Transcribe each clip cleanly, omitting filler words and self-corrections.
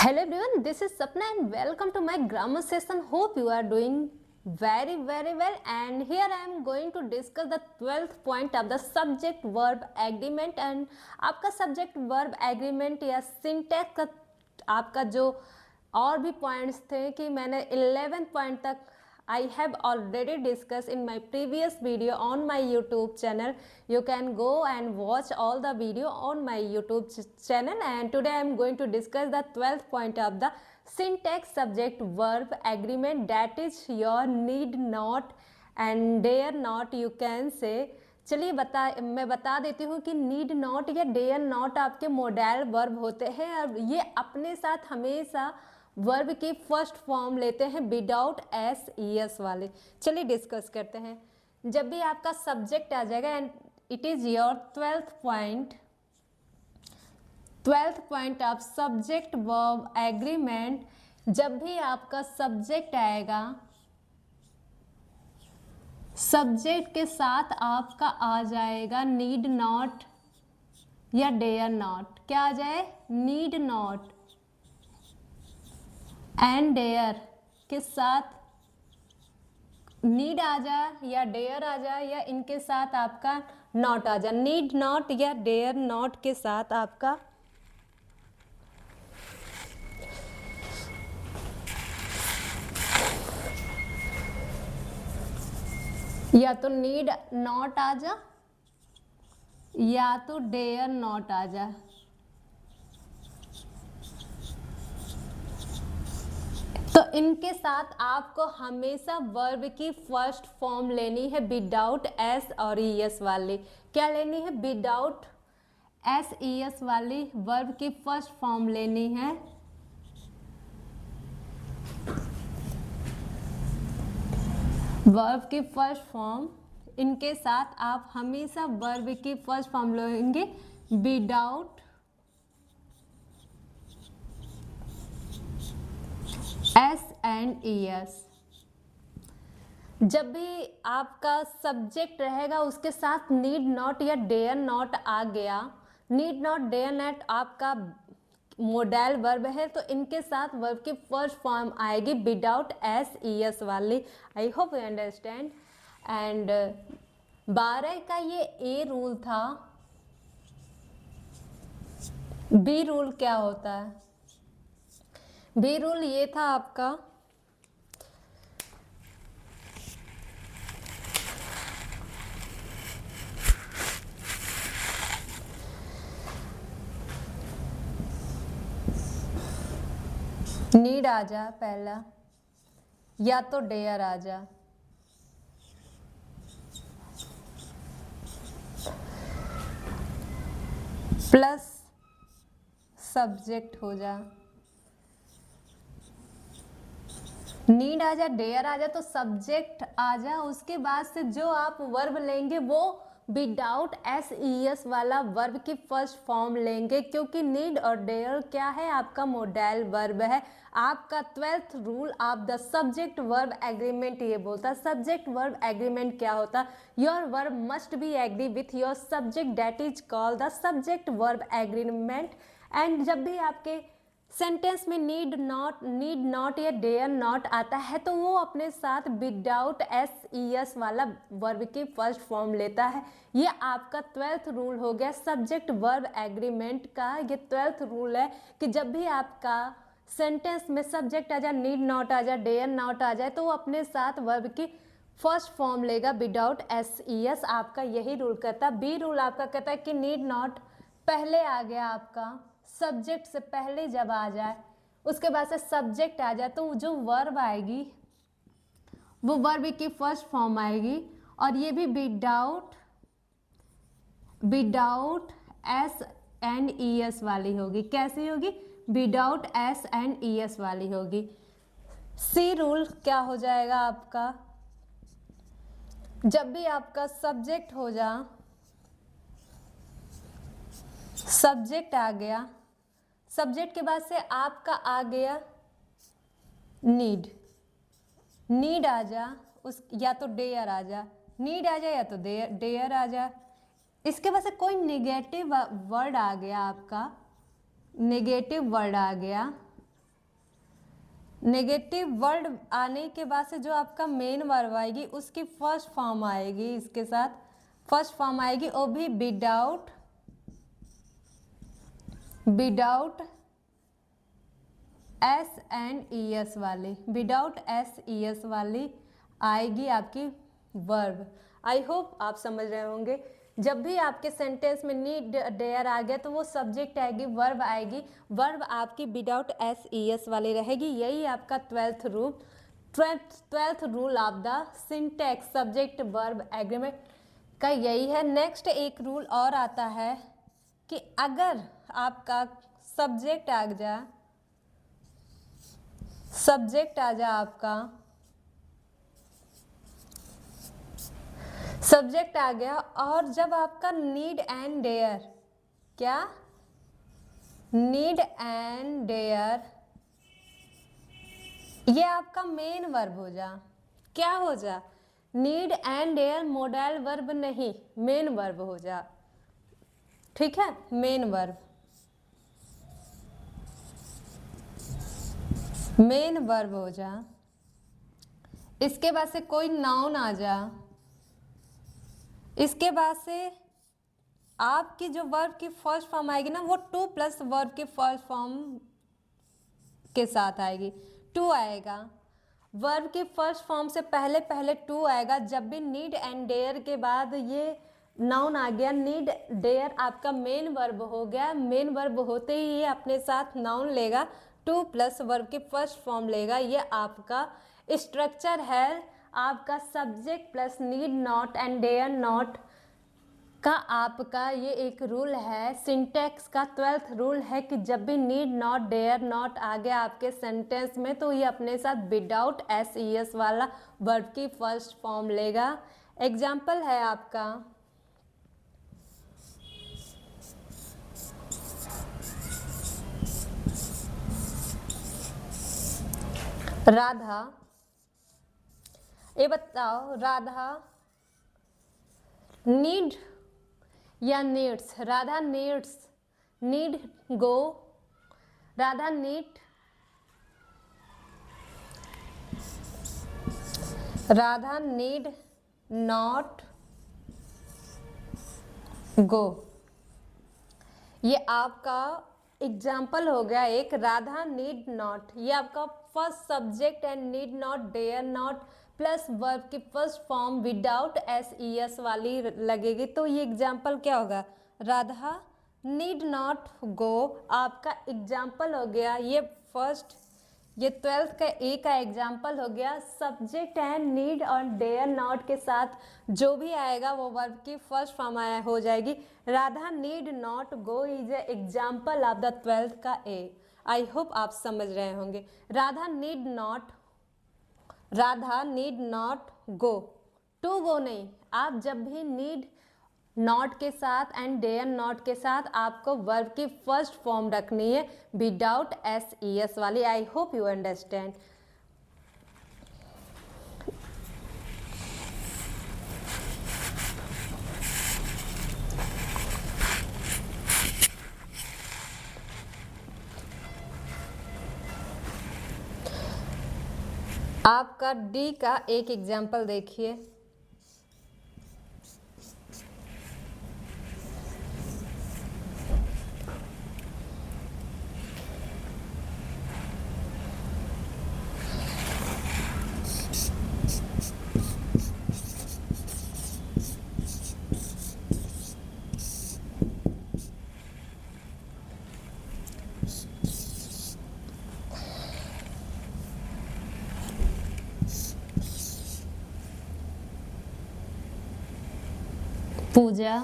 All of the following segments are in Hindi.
Hello everyone, this is Sapna and welcome to my grammar session. Hope you are doing very well, and here I am going to discuss the 12th point of the subject verb agreement. and आपका subject verb agreement या syntax का आपका जो और भी points थे कि मैंने 11th point तक I have already discussed in my previous video on my YouTube channel. You can go and watch all the video on my YouTube channel, and today I am going to discuss the 12th point of the syntax subject verb agreement, that is your need not and dare not, you can say. चलिए मैं बता देती हूँ कि नीड नॉट या डेयर नॉट आपके मोडाइल वर्ब होते हैं और ये अपने साथ हमेशा वर्ब की फर्स्ट फॉर्म लेते हैं विदाउट एस ई एस वाले। चलिए डिस्कस करते हैं। जब भी आपका सब्जेक्ट आ जाएगा and it is your 12th point of subject verb agreement, जब भी आपका सब्जेक्ट आएगा सब्जेक्ट के साथ आपका आ जाएगा नीड नॉट या डेयर नॉट। क्या आ जाए? नीड नॉट एंड डेयर के साथ नीड आ जाए या डेयर आ जाए या इनके साथ आपका नॉट आ जाए। नीड नॉट या डेयर नॉट के साथ आपका या तो नीड नॉट आ जा या तो डेयर नॉट आ जा। तो इनके साथ आपको हमेशा वर्ब की फर्स्ट फॉर्म लेनी है विदाउट एस और ई एस वाली। क्या लेनी है? विदाउट एस ई एस वाली वर्ब की फर्स्ट फॉर्म लेनी है। वर्ब की फर्स्ट फॉर्म, इनके साथ आप हमेशा वर्ब की फर्स्ट फॉर्म लेंगे without S and E S. जब भी आपका सब्जेक्ट रहेगा उसके साथ नीड नॉट या डेयर नॉट आ गया, नीड नॉट डेयर नॉट आपका मोडाइल वर्ब है, तो इनके साथ वर्ब की फर्स्ट फॉर्म आएगी विदाउट एस ई एस वाली। I hope you understand. And 12 का ये ए रूल था। बी रूल क्या होता है? बी रूल ये था आपका नीड आ जा पहला या तो डेयर आ जा। प्लस सब्जेक्ट हो जा। नीड आ जा, डेयर आ जा तो सब्जेक्ट आ जा, उसके बाद से जो आप वर्ब लेंगे वो विदाउट एस ई एस वाला वर्ब की फर्स्ट फॉर्म लेंगे, क्योंकि नीड और डेयर क्या है? आपका मोडाइल वर्ब है। आपका 12th rule of the subject verb agreement ये बोलता है। सब्जेक्ट वर्ब एग्रीमेंट क्या होता है? Your verb must be agree with your subject, that is called the subject verb agreement. And जब भी आपके सेंटेंस में नीड नॉट या डेयर नॉट आता है तो वो अपने साथ विदाउट एस ई एस वाला वर्ब की फर्स्ट फॉर्म लेता है। ये आपका 12th रूल हो गया सब्जेक्ट वर्ब एग्रीमेंट का। ये 12th रूल है कि जब भी आपका सेंटेंस में सब्जेक्ट आ जाए, नीड नॉट आ जाए, डेयर नॉट आ जाए, तो वो अपने साथ वर्ब की फर्स्ट फॉर्म लेगा विदाउट एस ई एस। आपका यही रूल कहता है। बी रूल आपका कहता है कि नीड नॉट पहले आ गया, आपका सब्जेक्ट से पहले जब आ जाए, उसके बाद से सब्जेक्ट आ जाए, तो जो वर्ब आएगी वो वर्ब की फर्स्ट फॉर्म आएगी और ये भी without S and E S वाली होगी। कैसी होगी? Without S and E S वाली होगी। सी रूल क्या हो जाएगा आपका? जब भी आपका सब्जेक्ट हो जा, सब्जेक्ट आ गया, सब्जेक्ट के बाद से आपका आ गया नीड आ जा, उस या तो डेयर आ जा। नीड आ जा या तो डेयर आ जा। इसके बाद से कोई नेगेटिव वर्ड आ गया, आपका नेगेटिव वर्ड आ गया नेगेटिव वर्ड आने के बाद से जो आपका मेन वर्ब आएगी उसकी फर्स्ट फॉर्म आएगी, इसके साथ फर्स्ट फॉर्म आएगी, वो भी without S and E S वाली, विदाउट एस ई एस वाली आएगी आपकी वर्ब। आई होप आप समझ रहे होंगे। जब भी आपके सेंटेंस में नीड डेयर आ गया तो वो सब्जेक्ट आएगी, वर्ब आएगी, वर्ब आपकी विदाउट एस ई एस वाली रहेगी। यही आपका twelfth rule of the syntax subject verb agreement का यही है। नेक्स्ट एक रूल और आता है कि अगर आपका सब्जेक्ट आ जा आपका सब्जेक्ट आ गया और जब आपका नीड एंड डेयर, क्या नीड एंड डेयर ये आपका मेन वर्ब हो जा, क्या हो जा, need and dare modal verb नहीं, मेन वर्ब हो जा, ठीक है, मेन वर्ब, मेन वर्ब हो जा। इसके बाद से कोई नाउन आ जा, इसके बाद से आपकी जो वर्ब की फर्स्ट फॉर्म आएगी ना वो टू प्लस वर्ब के फर्स्ट फॉर्म के साथ आएगी, टू आएगा। वर्ब की फर्स्ट फॉर्म से पहले पहले टू आएगा। जब भी नीड एंड डेयर के बाद ये नाउन आ गया, नीड डेयर आपका मेन वर्ब हो गया, मेन वर्ब होते ही ये अपने साथ नाउन लेगा, टू प्लस वर्ब की फर्स्ट फॉर्म लेगा। ये आपका स्ट्रक्चर है, आपका subject plus need not and dare not का आपका ये एक रूल है, सिंटैक्स का ट्वेल्थ रूल है कि जब भी नीड नॉट डेयर नॉट आ गया आपके सेंटेंस में तो ये अपने साथ विदाउट एस ई एस वाला वर्ब की फर्स्ट फॉर्म लेगा। एग्जाम्पल है आपका राधा, ये बताओ राधा नीड या needs, Radha needs, need go, Radha need, Radha need not गो। ये आपका एग्जाम्पल हो गया एक, राधा नीड नॉट, ये आपका first subject and need not dare not plus verb की first form without S E S वाली लगेगी। तो ये एग्जाम्पल क्या होगा, राधा नीड नॉट गो आपका एग्जाम्पल हो गया। ये फर्स्ट, ये ट्वेल्थ का ए का एग्जाम्पल हो गया। सब्जेक्ट एंड नीड और डेयर नॉट के साथ जो भी आएगा वो वर्ब की फर्स्ट फॉर्म हो जाएगी। Radha need not go is a example of the twelfth का ए। आई होप आप समझ रहे होंगे। Radha need not go, to go नहीं, आप जब भी नीड नॉट के साथ एंड डेयर नॉट के साथ आपको वर्ब की फर्स्ट फॉर्म रखनी है विदाउट एस ई एस वाली। I hope you understand. आपका डी का एक एग्जाम्पल देखिए, पूजा।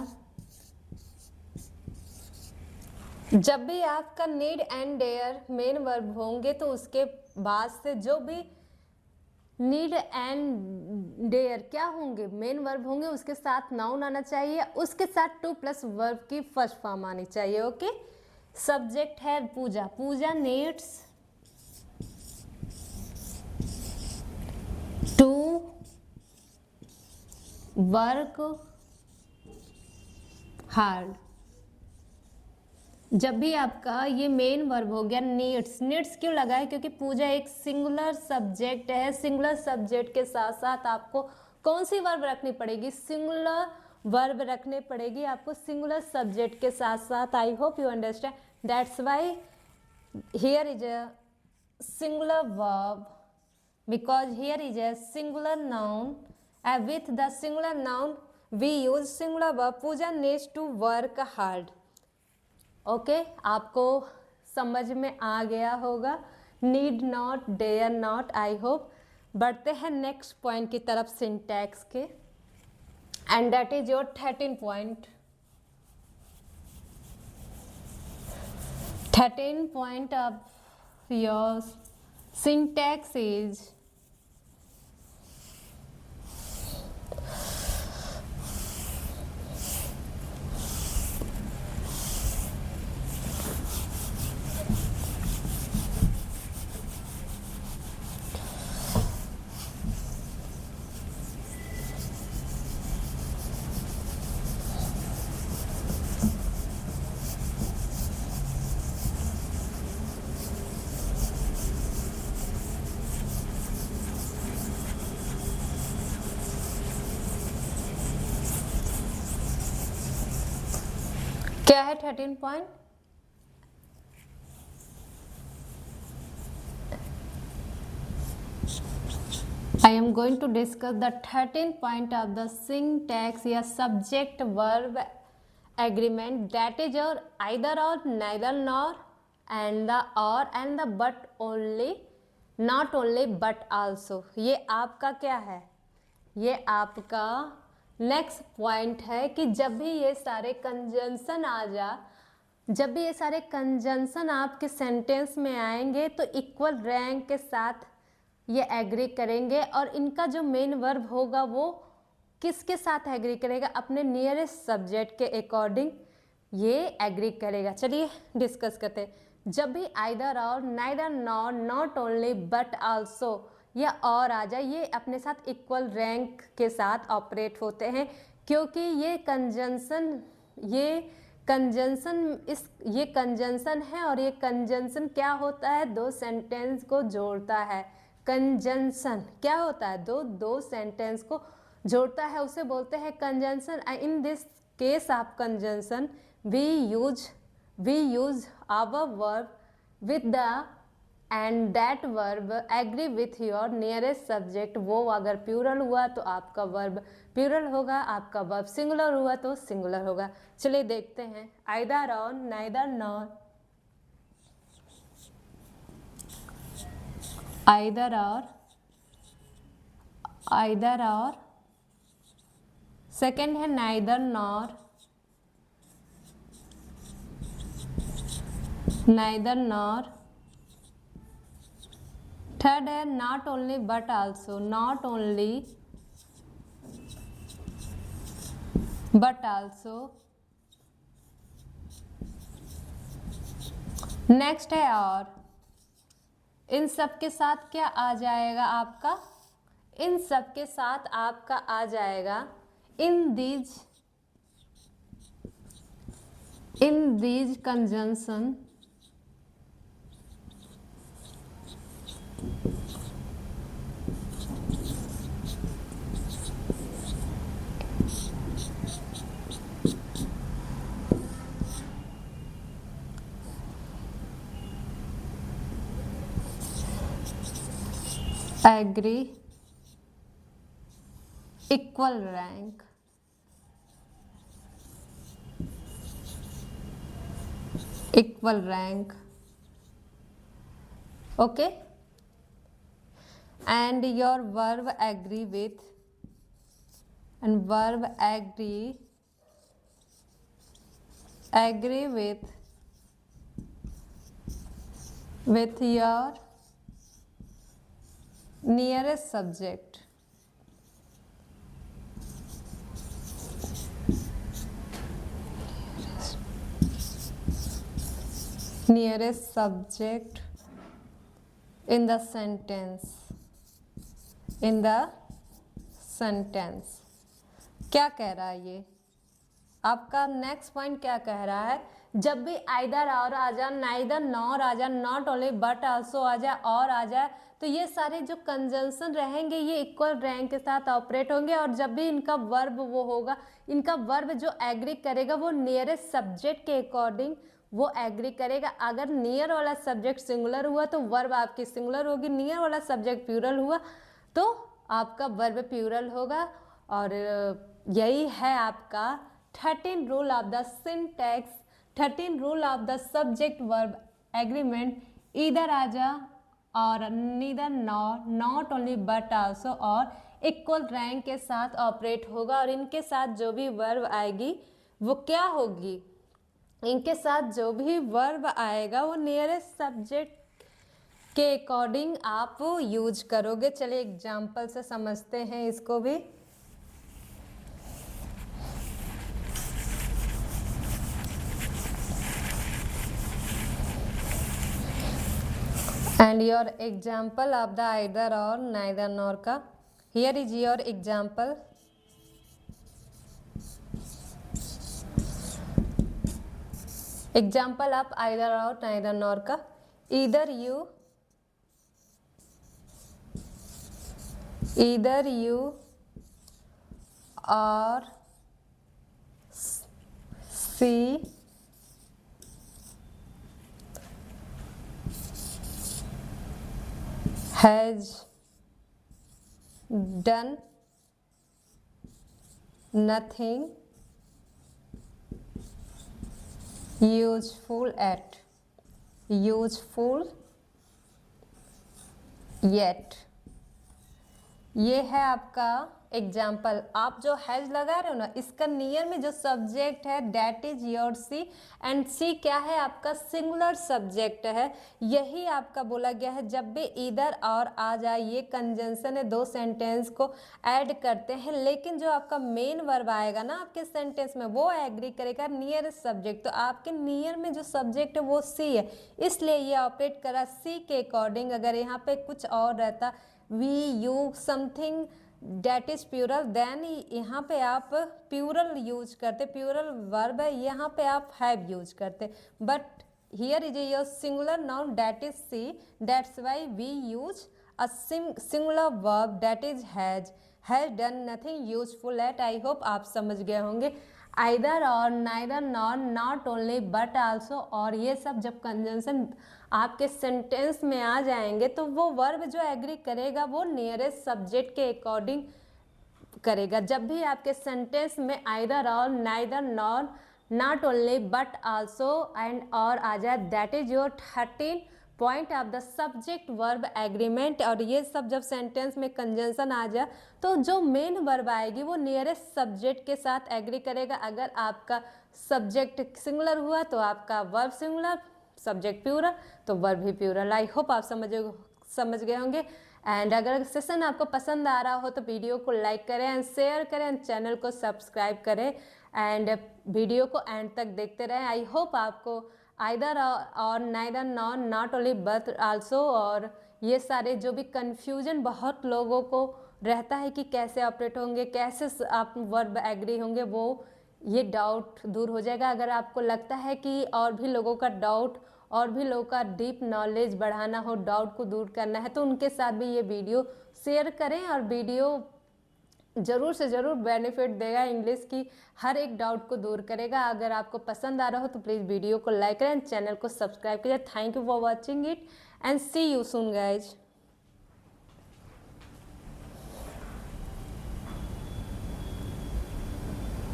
जब भी आपका need and dare main verb होंगे तो उसके बाद से जो भी नीड एंड डेयर क्या होंगे, मेन वर्ब होंगे, उसके साथ नाउन आना चाहिए, उसके साथ टू प्लस वर्ब की फर्स्ट फॉर्म आनी चाहिए। ओके, सब्जेक्ट है पूजा, पूजा नीड्स टू वर्क हार्ड। जब भी आपका ये मेन वर्ब हो गया नीड्स, नीड्स क्यों लगा है, क्योंकि पूजा एक सिंगुलर सब्जेक्ट है। सिंगुलर सब्जेक्ट के साथ साथ आपको कौन सी वर्ब रखनी पड़ेगी, सिंगुलर वर्ब रखने पड़ेगी आपको सिंगुलर सब्जेक्ट के साथ साथ। आई hope you understand, that's why here is a singular verb because here is a singular noun and with the singular noun we use singular verb. Pooja needs to work hard. Okay आपको समझ में आ गया होगा, need not, dare not, I hope. बढ़ते हैं नेक्स्ट पॉइंट की तरफ सिंटैक्स के, and that is your 13 point. 13 point of your syntax is क्या है 13 point? I am going to discuss the 13 point of the syntax या subject verb agreement, that is your either or, neither nor, and the or and the but only, not only but also। ये आपका क्या है, ये आपका नेक्स्ट पॉइंट है कि जब भी ये सारे कंजंक्शन आ जा, जब भी ये सारे कंजंक्शन आपके सेंटेंस में आएंगे तो इक्वल रैंक के साथ ये एग्री करेंगे, और इनका जो मेन वर्ब होगा वो किसके साथ एग्री करेगा, अपने नियरेस्ट सब्जेक्ट के अकॉर्डिंग ये एग्री करेगा। चलिए डिस्कस करते हैं। जब भी either or, neither nor, not only but also या और आ जाए, ये अपने साथ इक्वल रैंक के साथ ऑपरेट होते हैं, क्योंकि ये कंजंक्शन ये कंजंक्शन है, और ये कंजंक्शन क्या होता है, दो सेंटेंस को जोड़ता है। कंजंक्शन क्या होता है, दो सेंटेंस को जोड़ता है, उसे बोलते हैं conjunction. In this case of conjunction we use our verb with the and that verb agree with your nearest subject. वो अगर प्लूरल हुआ तो आपका वर्ब प्लूरल होगा, आपका वर्ब सिंगुलर हुआ तो सिंगुलर होगा। चलिए देखते हैं। Either or, neither nor, either or, second है neither nor, neither nor, third है not only but also, not only but also, next है और। इन सब के साथ क्या आ जाएगा आपका, इन सब के साथ आपका आ जाएगा in these conjunction agree, equal rank, equal rank, okay, and your verb agree with, and verb agree with your nearest subject, nearest subject in the sentence, in the sentence। क्या कह रहा है ये आपका नेक्स्ट पॉइंट, क्या कह रहा है जब भी आइदर और आ जाए, नाइदर नॉर आ जाए, नॉट ओनली बट आल्सो आ जाए, और आ जाए, तो ये सारे जो कंजंक्शन रहेंगे ये इक्वल रैंक के साथ ऑपरेट होंगे। और जब भी इनका वर्ब वो होगा, इनका वर्ब जो एग्री करेगा वो नियरेस्ट सब्जेक्ट के अकॉर्डिंग वो एग्री करेगा। अगर नियर वाला सब्जेक्ट सिंगुलर हुआ तो वर्ब आपकी सिंगुलर होगी, नियर वाला सब्जेक्ट प्लूरल हुआ तो आपका वर्ब प्लूरल होगा। और यही है आपका 13 rule of the syntax, 13 rule of the subject verb agreement, इधर आ जा और neither nor, not only but also, और इक्वल रैंक के साथ ऑपरेट होगा। और इनके साथ जो भी वर्ब आएगी वो क्या होगी, इनके साथ जो भी वर्ब आएगा वो नियरेस्ट सब्जेक्ट के अकॉर्डिंग आप यूज करोगे। चलिए एग्जाम्पल से समझते हैं इसको भी। And your example of the either or neither nor का, here is your example. Example of either or neither nor का, either you or she has done nothing useful yet। ये है आपका एग्जाम्पल। आप जो हैज लगा रहे हो ना, इसका नियर में जो सब्जेक्ट है that is your C, and C क्या है आपका सिंगुलर सब्जेक्ट है। यही आपका बोला गया है जब भी इधर और आ जाए, ये कंजंक्शन है, दो सेंटेंस को ऐड करते हैं, लेकिन जो आपका मेन वर्ब आएगा ना आपके सेंटेंस में वो एग्री करेगा नियर सब्जेक्ट। तो आपके नियर में जो सब्जेक्ट है वो सी है, इसलिए ये ऑपरेट करा सी के अकॉर्डिंग। अगर यहाँ पे कुछ और रहता, we use something that is plural, then यहाँ पे आप प्यूरल यूज करते, प्यूरल वर्ब है, यहाँ पे आप हैव यूज करते। But here is your singular noun that is she, that's why we use a singular verb that is has done nothing useful at. I hope आप समझ गए होंगे। Either or, neither nor, not only but also, और ये सब जब कंजंक्शन आपके सेंटेंस में आ जाएंगे तो वो वर्ब जो एग्री करेगा वो नियरेस्ट सब्जेक्ट के अकॉर्डिंग करेगा। जब भी आपके सेंटेंस में either or, neither nor, not only but also and और आ जाए, that is your 13 point of the subject verb agreement. और ये सब जब सेंटेंस में कंजंक्शन आ जाए तो जो मेन वर्ब आएगी वो नियरेस्ट सब्जेक्ट के साथ एग्री करेगा। अगर आपका सब्जेक्ट सिंगुलर हुआ तो आपका वर्ब सिंगुलर, सब्जेक्ट प्लूरल तो वर्ब भी प्लूरल। आई होप आप समझ गए होंगे। एंड अगर सेशन आपको पसंद आ रहा हो तो वीडियो को लाइक करें एंड शेयर करें एंड चैनल को सब्सक्राइब करें एंड वीडियो को एंड तक देखते रहें। आई होप आपको either or, neither nor, not only but also, और ये सारे जो भी कन्फ्यूजन बहुत लोगों को रहता है कि कैसे ऑपरेट होंगे, कैसे आप वर्ब एग्री होंगे, वो ये डाउट दूर हो जाएगा। अगर आपको लगता है कि और भी लोगों का डाउट, और भी लोगों का डीप नॉलेज बढ़ाना हो, डाउट को दूर करना है, तो उनके साथ भी ये वीडियो शेयर करें। और वीडियो ज़रूर से ज़रूर बेनिफिट देगा, इंग्लिश की हर एक डाउट को दूर करेगा। अगर आपको पसंद आ रहा हो तो प्लीज़ वीडियो को लाइक करें, चैनल को सब्सक्राइब करें। Thank you for watching it and see you soon guys.